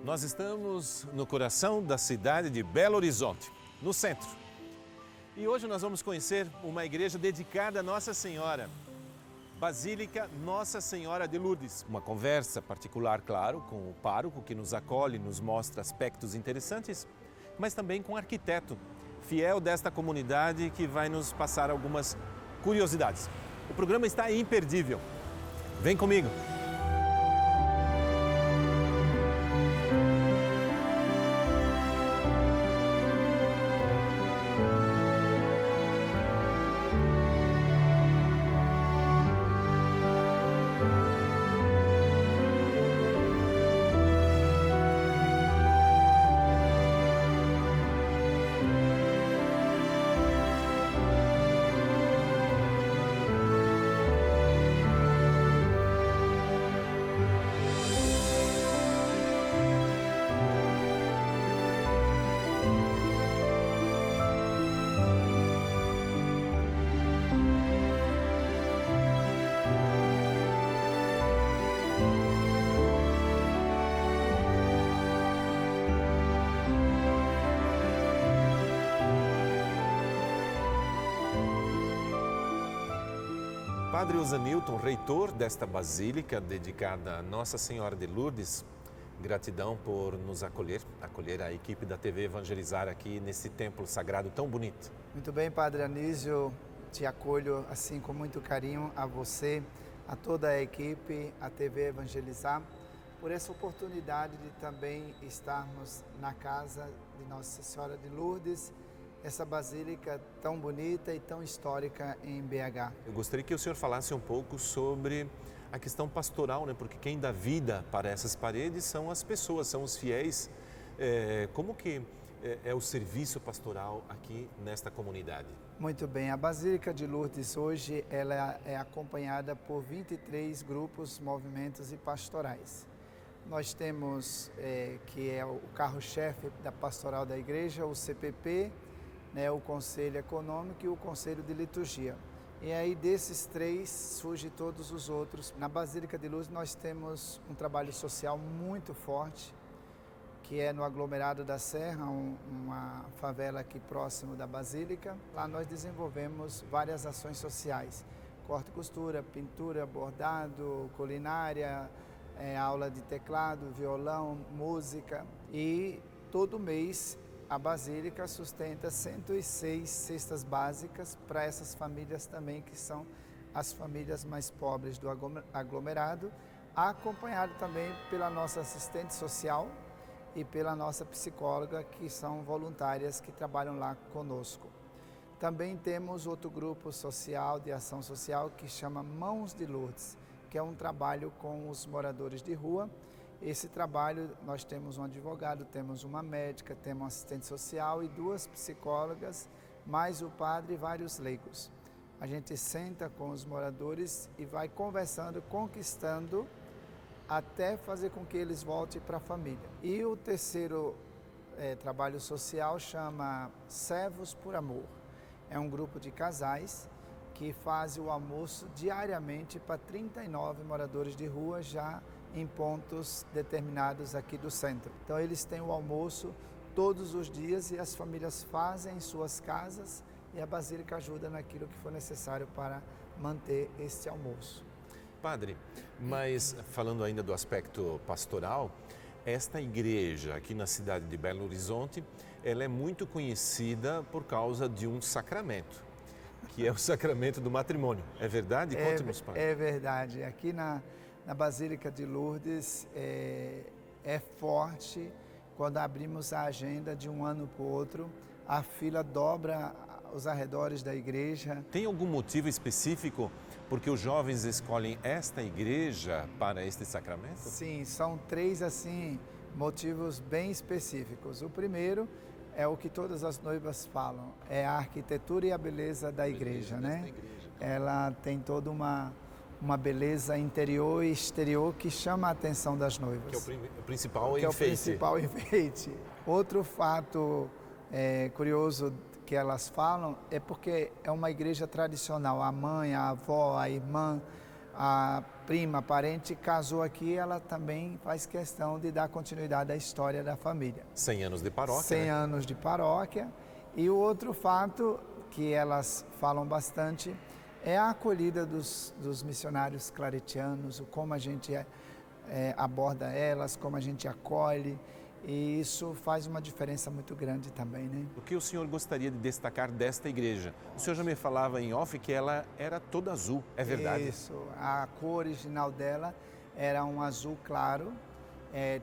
Nós estamos no coração da cidade de Belo Horizonte, no centro. E hoje nós vamos conhecer uma igreja dedicada a Nossa Senhora, Basílica Nossa Senhora de Lourdes. Uma conversa particular, claro, com o pároco que nos acolhe e nos mostra aspectos interessantes, mas também com o arquiteto, fiel desta comunidade, que vai nos passar algumas curiosidades. O programa está imperdível. Vem comigo! Padre Osanilton, reitor desta basílica dedicada a Nossa Senhora de Lourdes, gratidão por nos acolher a equipe da TV Evangelizar aqui nesse templo sagrado tão bonito. Muito bem, Padre Anísio, te acolho assim com muito carinho a você, a toda a equipe, a TV Evangelizar, por essa oportunidade de também estarmos na casa de Nossa Senhora de Lourdes, essa basílica tão bonita e tão histórica em BH. Eu gostaria que o senhor falasse um pouco sobre a questão pastoral, né? Porque quem dá vida para essas paredes são as pessoas, são os fiéis. Como que é o serviço pastoral aqui nesta comunidade? Muito bem, a Basílica de Lourdes hoje ela é acompanhada por 23 grupos, movimentos e pastorais. Nós temos, que é o carro-chefe da pastoral da igreja, o CPP, o Conselho Econômico e o Conselho de Liturgia. E aí desses três surgem todos os outros. Na Basílica de Lourdes nós temos um trabalho social muito forte, que é no aglomerado da Serra, uma favela aqui próximo da Basílica. Lá nós desenvolvemos várias ações sociais, corte e costura, pintura, bordado, culinária, aula de teclado, violão, música. E todo mês a Basílica sustenta 106 cestas básicas para essas famílias também, que são as famílias mais pobres do aglomerado, acompanhado também pela nossa assistente social e pela nossa psicóloga, que são voluntárias que trabalham lá conosco. Também temos outro grupo social, de ação social, que chama Mãos de Lourdes, que é um trabalho com os moradores de rua. Esse trabalho, nós temos um advogado, temos uma médica, temos um assistente social e 2 psicólogas, mais o padre e vários leigos. A gente senta com os moradores e vai conversando, conquistando, até fazer com que eles voltem para a família. E o terceiro trabalho social chama Servos por Amor. É um grupo de casais que faz o almoço diariamente para 39 moradores de rua, já em pontos determinados aqui do centro. Então eles têm o almoço todos os dias e as famílias fazem em suas casas e a Basílica ajuda naquilo que for necessário para manter este almoço. Padre, mas falando ainda do aspecto pastoral, esta igreja aqui na cidade de Belo Horizonte, ela é muito conhecida por causa de um sacramento, que é o sacramento do matrimônio. É verdade? Conte-nos, Padre. É verdade. Aqui na Basílica de Lourdes é forte. Quando abrimos a agenda de um ano para o outro, a fila dobra os arredores da igreja. Tem algum motivo específico porque os jovens escolhem esta igreja para este sacramento? Sim, são 3 motivos bem específicos. O primeiro é o que todas as noivas falam, é a arquitetura e a beleza da igreja, né? Ela tem toda uma beleza interior e exterior que chama a atenção das noivas. Que é o principal enfeite. Que é o principal enfeite. Outro fato curioso que elas falam é porque é uma igreja tradicional. A mãe, a avó, a irmã, a prima, parente, casou aqui, ela também faz questão de dar continuidade à história da família. 100 anos de paróquia, 100 né? anos de paróquia. E o outro fato que elas falam bastante é a acolhida dos missionários claretianos, como a gente aborda elas, como a gente acolhe. E isso faz uma diferença muito grande também, né? O que o senhor gostaria de destacar desta igreja? O senhor já me falava em off que ela era toda azul, é verdade? Isso, a cor original dela era um azul claro,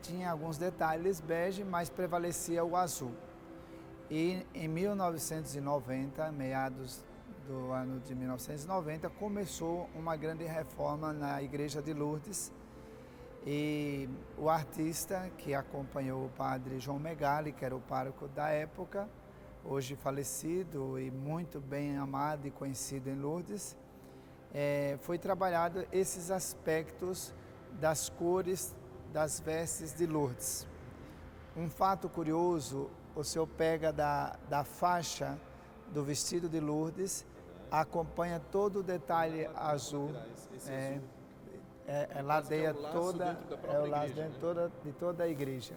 tinha alguns detalhes bege, mas prevalecia o azul. E em 1990, meados do ano de 1990, começou uma grande reforma na igreja de Lourdes. E o artista que acompanhou o padre João Megali, que era o pároco da época, hoje falecido e muito bem amado e conhecido em Lourdes, foi trabalhado esses aspectos das cores das vestes de Lourdes. Um fato curioso, o senhor pega da faixa do vestido de Lourdes, acompanha todo o detalhe azul. Ladeia toda, o laço dentro de toda a igreja.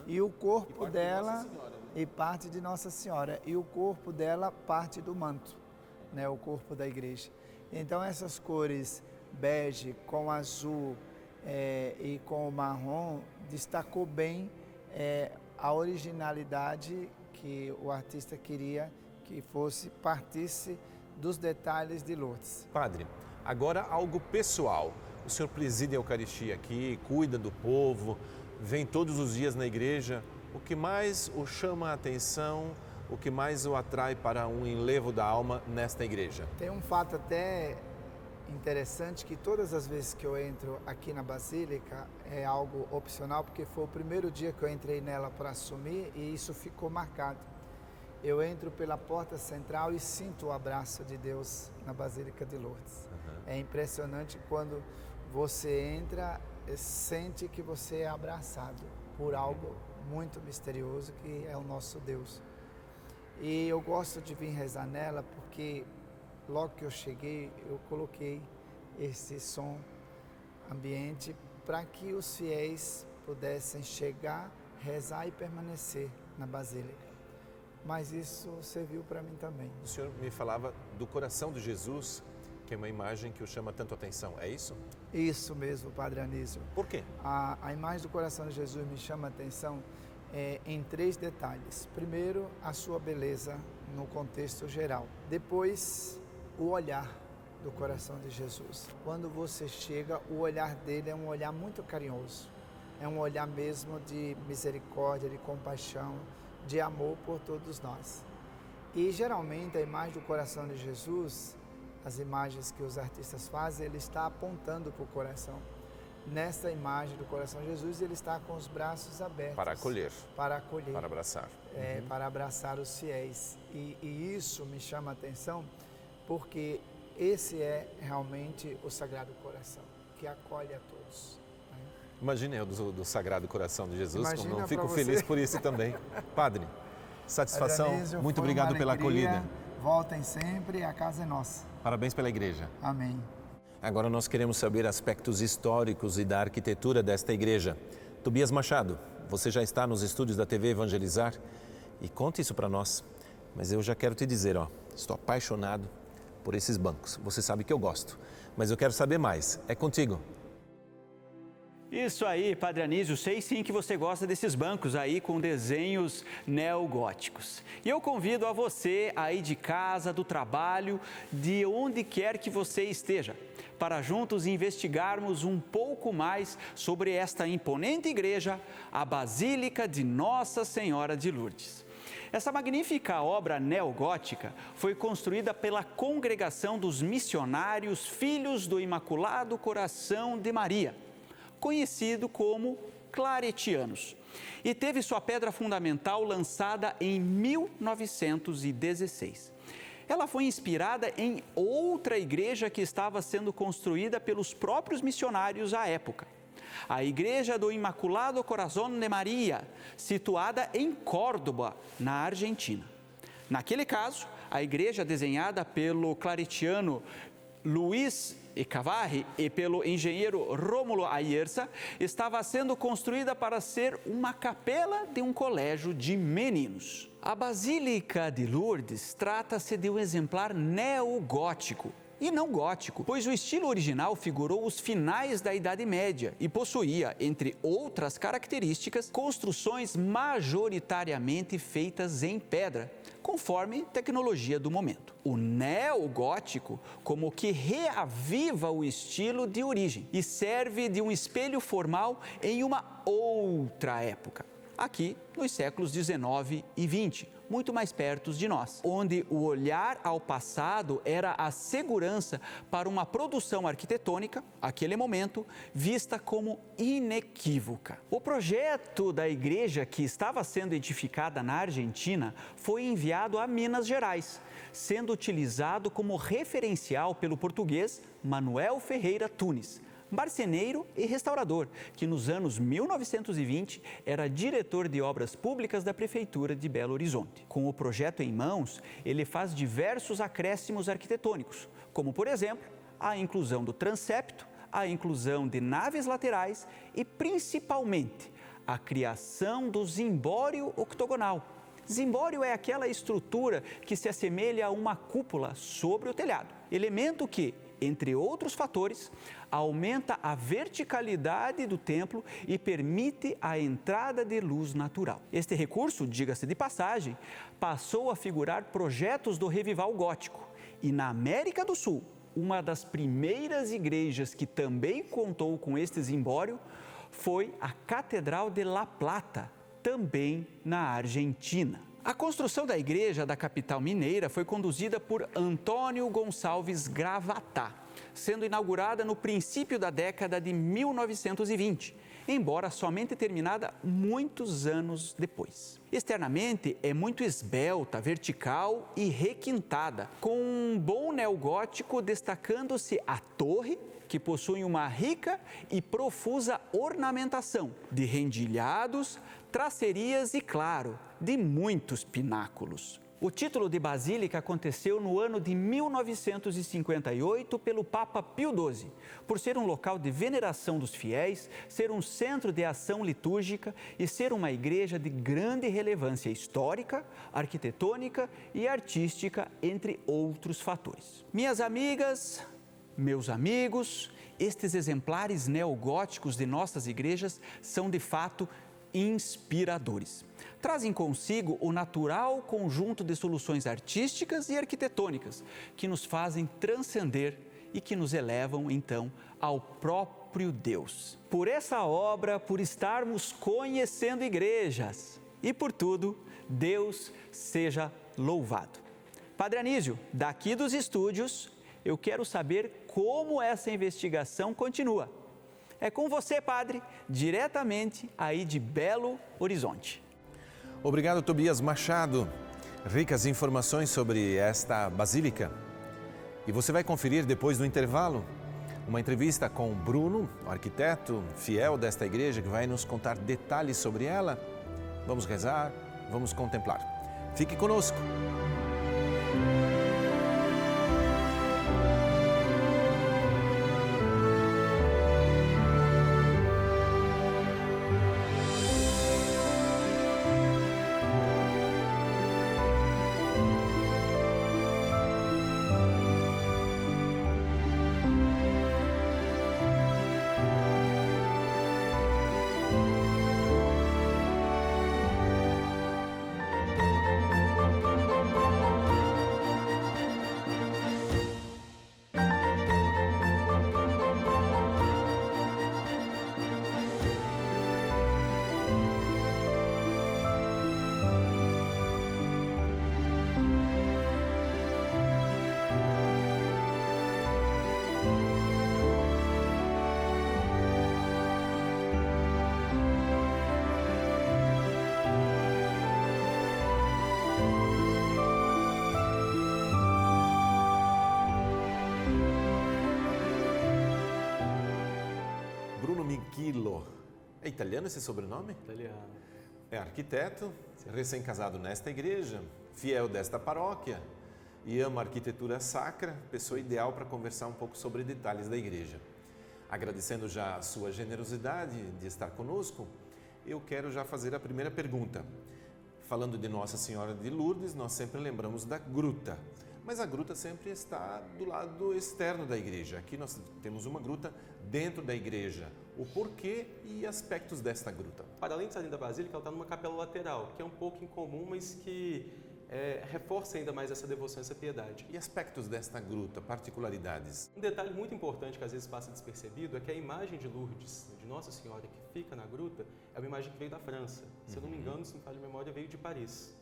E o corpo dela e parte de Nossa Senhora. E o corpo dela parte do manto, né, o corpo da igreja. Então essas cores bege com azul e com o marrom destacou bem a originalidade que o artista queria que partisse dos detalhes de Lourdes. Padre, agora algo pessoal. O senhor preside a Eucaristia aqui, cuida do povo, vem todos os dias na igreja. O que mais o chama a atenção, o que mais o atrai para um enlevo da alma nesta igreja? Tem um fato até interessante que todas as vezes que eu entro aqui na Basílica é algo opcional, porque foi o primeiro dia que eu entrei nela para assumir e isso ficou marcado. Eu entro pela porta central e sinto o abraço de Deus na Basílica de Lourdes. É impressionante quando você entra, sente que você é abraçado por algo muito misterioso que é o nosso Deus. E eu gosto de vir rezar nela porque logo que eu cheguei, eu coloquei esse som ambiente para que os fiéis pudessem chegar, rezar e permanecer na Basílica. Mas isso serviu para mim também. O senhor me falava do coração de Jesus, que é uma imagem que o chama tanto atenção, é isso? Isso mesmo, Padre Anísio. Por quê? A imagem do coração de Jesus me chama a atenção em 3 detalhes. Primeiro, a sua beleza no contexto geral. Depois, o olhar do coração de Jesus. Quando você chega, o olhar dele é um olhar muito carinhoso. É um olhar mesmo de misericórdia, de compaixão, de amor por todos nós. E geralmente a imagem do coração de Jesus, as imagens que os artistas fazem, ele está apontando para o coração. Nesta imagem do coração de Jesus, ele está com os braços abertos. Para acolher. Para acolher. Para abraçar. Para abraçar os fiéis. E isso me chama a atenção, porque esse é realmente o Sagrado Coração, que acolhe a todos. Imagine eu do Sagrado Coração de Jesus, Imagina como eu fico você. feliz por isso também. Padre, satisfação, Anísio, muito foi obrigado uma pela alegria. acolhida. Voltem sempre, a casa é nossa. Parabéns pela igreja. Amém. Agora nós queremos saber aspectos históricos e da arquitetura desta igreja. Tobias Machado, você já está nos estúdios da TV Evangelizar e conta isso para nós. Mas eu já quero te dizer, estou apaixonado por esses bancos. Você sabe que eu gosto, mas eu quero saber mais. É contigo. Isso aí, Padre Anísio, sei sim que você gosta desses bancos aí com desenhos neogóticos. E eu convido a você aí de casa, do trabalho, de onde quer que você esteja, para juntos investigarmos um pouco mais sobre esta imponente igreja, a Basílica de Nossa Senhora de Lourdes. Essa magnífica obra neogótica foi construída pela Congregação dos Missionários Filhos do Imaculado Coração de Maria, conhecido como claretianos, e teve sua pedra fundamental lançada em 1916. Ela foi inspirada em outra igreja que estava sendo construída pelos próprios missionários à época, a Igreja do Imaculado Coração de Maria, situada em Córdoba, na Argentina. Naquele caso, a igreja desenhada pelo claretiano Luiz Echavarri e pelo engenheiro Rômulo Ayerza, estava sendo construída para ser uma capela de um colégio de meninos. A Basílica de Lourdes trata-se de um exemplar neogótico e não gótico, pois o estilo original figurou os finais da Idade Média e possuía, entre outras características, construções majoritariamente feitas em pedra, conforme tecnologia do momento. O neogótico como que reaviva o estilo de origem e serve de um espelho formal em uma outra época, aqui nos séculos 19 e 20, muito mais perto de nós, onde o olhar ao passado era a segurança para uma produção arquitetônica, aquele momento, vista como inequívoca. O projeto da igreja que estava sendo edificada na Argentina foi enviado a Minas Gerais, sendo utilizado como referencial pelo português Manuel Ferreira Tunes, marceneiro e restaurador, que nos anos 1920 era diretor de obras públicas da Prefeitura de Belo Horizonte. Com o projeto em mãos, ele faz diversos acréscimos arquitetônicos, como, por exemplo, a inclusão do transepto, a inclusão de naves laterais e, principalmente, a criação do zimbório octogonal. Zimbório é aquela estrutura que se assemelha a uma cúpula sobre o telhado, elemento que, entre outros fatores, aumenta a verticalidade do templo e permite a entrada de luz natural. Este recurso, diga-se de passagem, passou a figurar projetos do Revival Gótico e na América do Sul, uma das primeiras igrejas que também contou com este zimbório foi a Catedral de La Plata, também na Argentina. A construção da igreja da capital mineira foi conduzida por Antônio Gonçalves Gravatá, sendo inaugurada no princípio da década de 1920, embora somente terminada muitos anos depois. Externamente é muito esbelta, vertical e requintada, com um bom neogótico destacando-se a torre, que possui uma rica e profusa ornamentação de rendilhados, tracerias e, claro, de muitos pináculos. O título de basílica aconteceu no ano de 1958 pelo Papa Pio XII, por ser um local de veneração dos fiéis, ser um centro de ação litúrgica e ser uma igreja de grande relevância histórica, arquitetônica e artística, entre outros fatores. Minhas amigas, meus amigos, estes exemplares neogóticos de nossas igrejas são de fato inspiradores. Trazem consigo o natural conjunto de soluções artísticas e arquitetônicas que nos fazem transcender e que nos elevam, então, ao próprio Deus. Por essa obra, por estarmos conhecendo igrejas e por tudo, Deus seja louvado. Padre Anísio, daqui dos estúdios, eu quero saber como essa investigação continua. É com você, padre, diretamente aí de Belo Horizonte. Obrigado, Tobias Machado. Ricas informações sobre esta basílica. E você vai conferir depois do intervalo uma entrevista com Bruno, o arquiteto fiel desta igreja, que vai nos contar detalhes sobre ela. Vamos rezar, vamos contemplar. Fique conosco. É italiano esse sobrenome? Italiano. É arquiteto, recém-casado nesta igreja, fiel desta paróquia e ama a arquitetura sacra, pessoa ideal para conversar um pouco sobre detalhes da igreja. Agradecendo já a sua generosidade de estar conosco, eu quero já fazer a primeira pergunta. Falando de Nossa Senhora de Lourdes, nós sempre lembramos da gruta, mas a gruta sempre está do lado externo da igreja. Aqui nós temos uma gruta dentro da igreja. O porquê e aspectos desta gruta? Para além de estar dentro da Basílica, ela está numa capela lateral, que é um pouco incomum, mas que reforça ainda mais essa devoção, essa piedade. E aspectos desta gruta, particularidades? Um detalhe muito importante que às vezes passa despercebido é que a imagem de Lourdes, de Nossa Senhora, que fica na gruta, é uma imagem que veio da França. Se eu não me engano, se não me falha a memória, veio de Paris.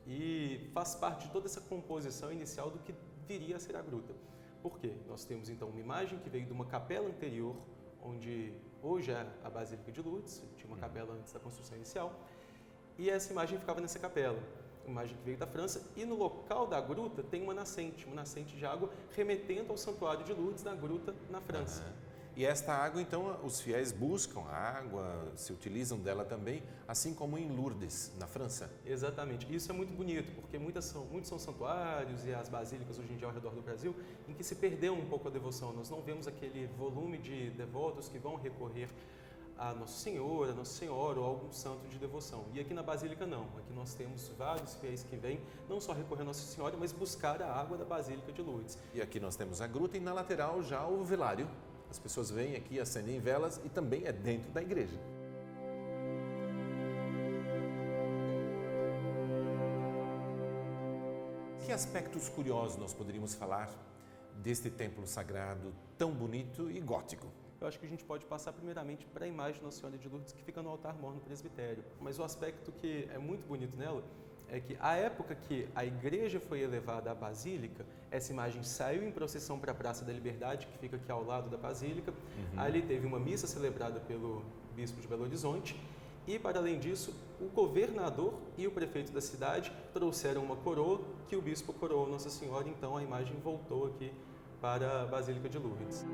E faz parte de toda essa composição inicial do que viria a ser a gruta. Por quê? Nós temos então uma imagem que veio de uma capela anterior, onde hoje é a Basílica de Lourdes, tinha uma capela antes da construção inicial, e essa imagem ficava nessa capela. Imagem que veio da França, e no local da gruta tem uma nascente de água remetendo ao Santuário de Lourdes na gruta na França. E esta água, então, os fiéis buscam a água, se utilizam dela também, assim como em Lourdes, na França. Exatamente. Isso é muito bonito, porque muitos são santuários e as basílicas hoje em dia ao redor do Brasil em que se perdeu um pouco a devoção. Nós não vemos aquele volume de devotos que vão recorrer a Nosso Senhor, a Nossa Senhora ou algum santo de devoção. E aqui na Basílica não. Aqui nós temos vários fiéis que vêm não só recorrer a Nossa Senhora, mas buscar a água da Basílica de Lourdes. E aqui nós temos a gruta e na lateral já o velário. As pessoas vêm aqui, acendem velas e também é dentro da igreja. Que aspectos curiosos nós poderíamos falar deste templo sagrado tão bonito e gótico? Eu acho que a gente pode passar primeiramente para a imagem de Nossa Senhora de Lourdes que fica no altar mor no presbitério. Mas o aspecto que é muito bonito nela é que a época que a igreja foi elevada à Basílica, essa imagem saiu em procissão para a Praça da Liberdade, que fica aqui ao lado da Basílica. Ali teve uma missa celebrada pelo bispo de Belo Horizonte e, para além disso, o governador e o prefeito da cidade trouxeram uma coroa que o bispo coroou Nossa Senhora, então a imagem voltou aqui para a Basílica de Lourdes.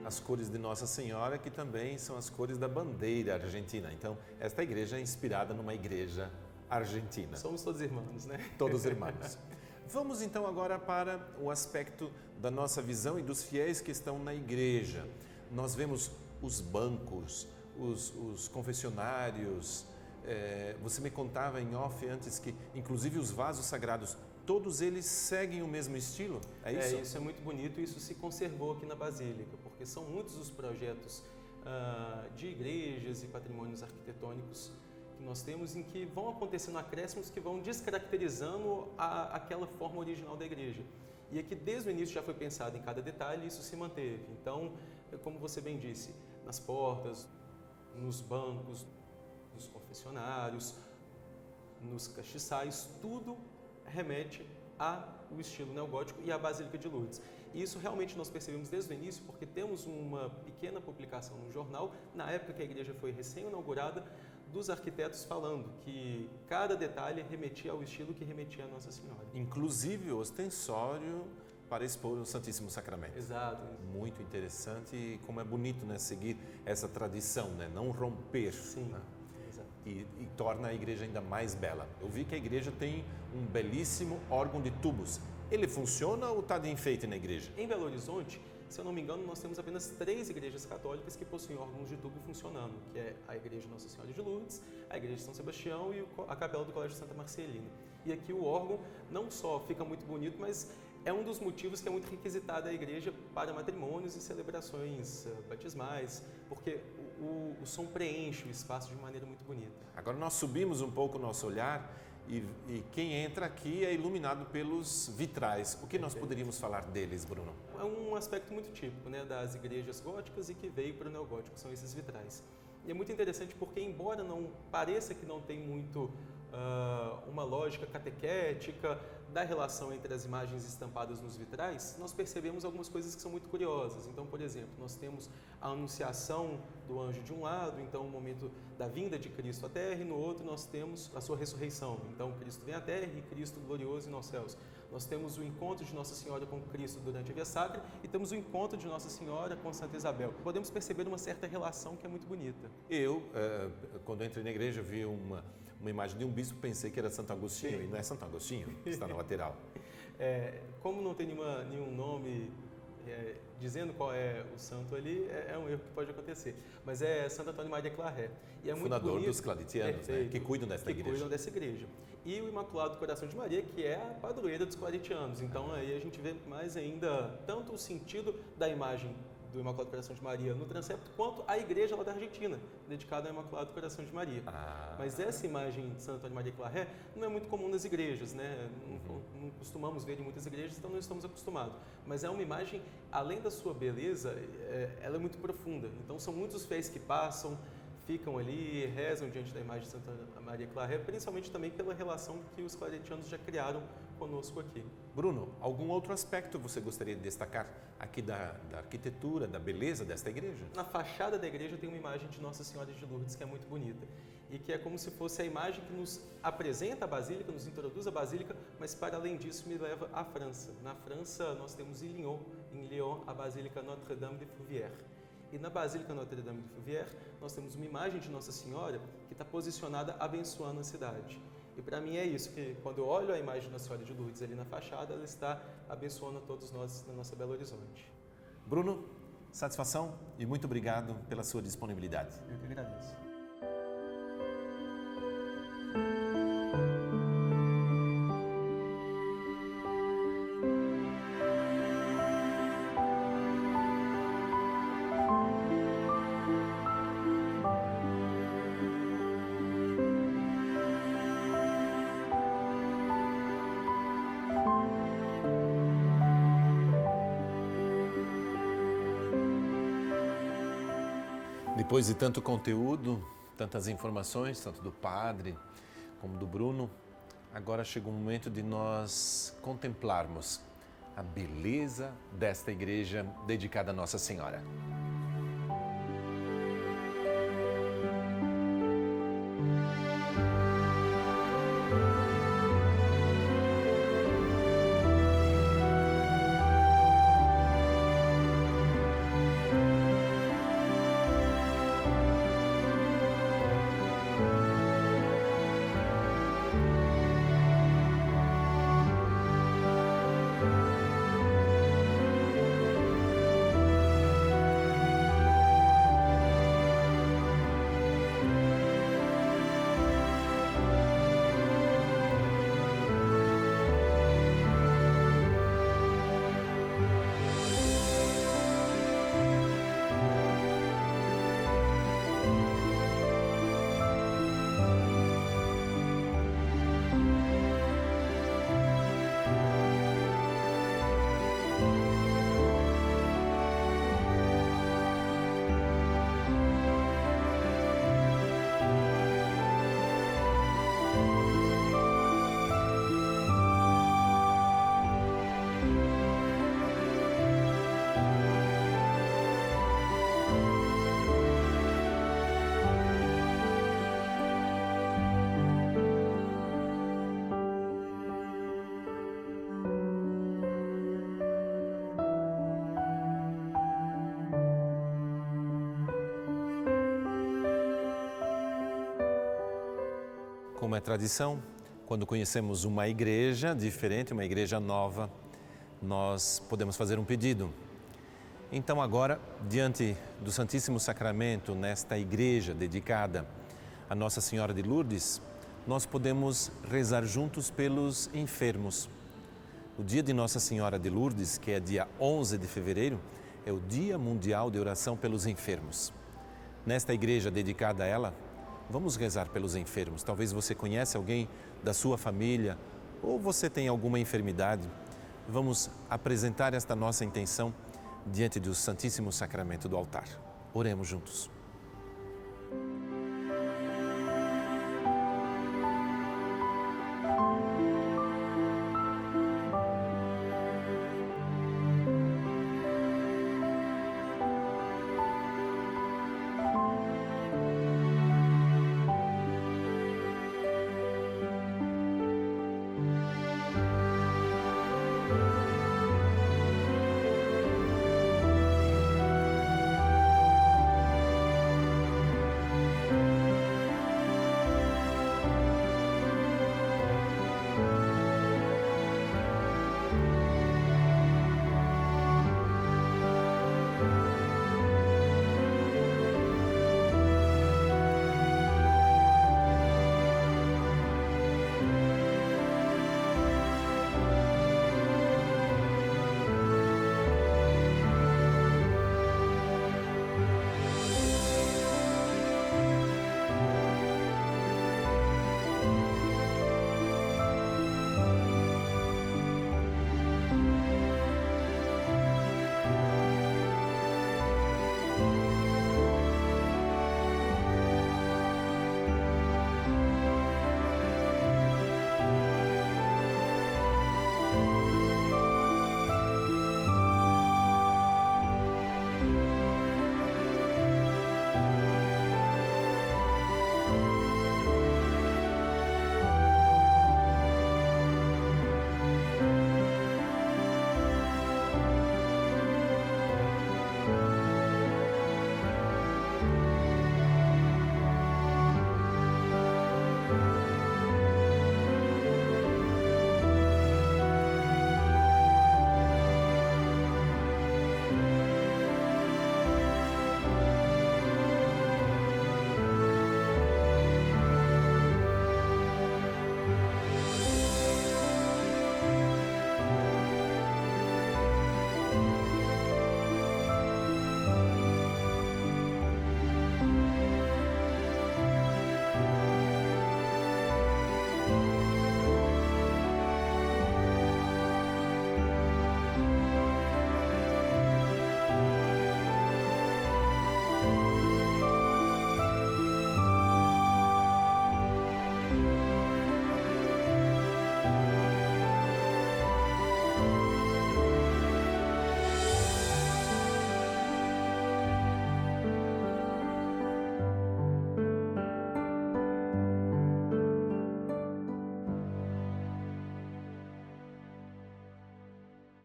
As cores de Nossa Senhora, que também são as cores da bandeira argentina. Então, esta igreja é inspirada numa igreja argentina. Somos todos irmãos, né? Todos irmãos. Vamos então agora para o aspecto da nossa visão e dos fiéis que estão na igreja. Nós vemos os bancos, os confessionários. Você me contava em off antes que, inclusive, os vasos sagrados, todos eles seguem o mesmo estilo? É isso? Isso é muito bonito e isso se conservou aqui na Basílica, porque são muitos os projetos de igrejas e patrimônios arquitetônicos que nós temos em que vão acontecendo acréscimos que vão descaracterizando aquela forma original da igreja. E aqui desde o início já foi pensado em cada detalhe e isso se manteve. Então, como você bem disse, nas portas, nos bancos, nos confessionários, nos castiçais, tudo remete ao estilo neogótico e à Basílica de Lourdes. E isso realmente nós percebemos desde o início, porque temos uma pequena publicação no jornal, na época que a igreja foi recém-inaugurada, dos arquitetos falando que cada detalhe remetia ao estilo que remetia a Nossa Senhora. Inclusive o ostensório para expor o Santíssimo Sacramento. Exato. Muito interessante e como é bonito, né, seguir essa tradição, né, não romper. Sim. Né? E torna a igreja ainda mais bela. Eu vi que a igreja tem um belíssimo órgão de tubos. Ele funciona ou está de enfeite na igreja? Em Belo Horizonte, se eu não me engano, nós temos apenas 3 igrejas católicas que possuem órgãos de tubo funcionando, que é a Igreja Nossa Senhora de Lourdes, a Igreja de São Sebastião e a Capela do Colégio Santa Marcelina. E aqui o órgão não só fica muito bonito, mas é um dos motivos que é muito requisitado a igreja para matrimônios e celebrações batismais, porque o som preenche o espaço de maneira muito bonita. Agora nós subimos um pouco o nosso olhar e quem entra aqui é iluminado pelos vitrais. O que nós poderíamos falar deles, Bruno? É um aspecto muito típico, né, das igrejas góticas e que veio para o neogótico, são esses vitrais. E é muito interessante porque, embora não pareça que não tem muito uma lógica catequética da relação entre as imagens estampadas nos vitrais, nós percebemos algumas coisas que são muito curiosas. Então, por exemplo, nós temos a anunciação do anjo de um lado, então o momento da vinda de Cristo à Terra, e no outro nós temos a sua ressurreição. Então, Cristo vem à Terra e Cristo glorioso nos céus. Nós temos o encontro de Nossa Senhora com Cristo durante a Via Sacra e temos o encontro de Nossa Senhora com Santa Isabel. Podemos perceber uma certa relação que é muito bonita. Eu, quando entrei na igreja, vi uma uma imagem de um bispo, pensei que era Santo Agostinho, e não é Santo Agostinho, que está na lateral. Como não tem nenhum nome dizendo qual é o santo ali, é um erro que pode acontecer. Mas é Santo Antônio Maria Claret. E é muito fundador bonito, dos claretianos, né, que cuidam desta igreja. Que cuidam dessa igreja. E o Imaculado Coração de Maria, que é a padroeira dos claretianos. Então aí a gente vê mais ainda tanto o sentido da imagem do Imaculado Coração de Maria no transepto, quanto a igreja lá da Argentina, dedicada ao Imaculado Coração de Maria. Mas essa imagem de Santo Antônio Maria Claret não é muito comum nas igrejas, né? Não costumamos ver em muitas igrejas, então não estamos acostumados. Mas é uma imagem, além da sua beleza, ela é muito profunda. Então são muitos os fiéis que passam, ficam ali, rezam diante da imagem de Santa Maria Claret, principalmente também pela relação que os claretianos já criaram conosco aqui. Bruno, algum outro aspecto você gostaria de destacar aqui da arquitetura, da beleza desta igreja? Na fachada da igreja tem uma imagem de Nossa Senhora de Lourdes que é muito bonita e que é como se fosse a imagem que nos apresenta a Basílica, nos introduz a Basílica, mas para além disso me leva à França. Na França nós temos em Lyon, a Basílica Notre-Dame de Fourvière. E na Basílica Notre-Dame de Fourvière nós temos uma imagem de Nossa Senhora que está posicionada abençoando a cidade. E para mim é isso, que quando eu olho a imagem de Nossa Senhora de Lourdes ali na fachada, ela está abençoando a todos nós na nossa Belo Horizonte. Bruno, satisfação e muito obrigado pela sua disponibilidade. Eu que agradeço. Depois de tanto conteúdo, tantas informações, tanto do padre como do Bruno, agora chegou o momento de nós contemplarmos a beleza desta igreja dedicada a Nossa Senhora. Como é tradição, quando conhecemos uma igreja diferente, uma igreja nova, nós podemos fazer um pedido. Então agora, diante do Santíssimo Sacramento, nesta igreja dedicada a Nossa Senhora de Lourdes, nós podemos rezar juntos pelos enfermos. O dia de Nossa Senhora de Lourdes, que é dia 11 de fevereiro, é o Dia Mundial de Oração pelos Enfermos. Nesta igreja dedicada a ela, vamos rezar pelos enfermos. Talvez você conheça alguém da sua família ou você tem alguma enfermidade. Vamos apresentar esta nossa intenção diante do Santíssimo Sacramento do altar. Oremos juntos.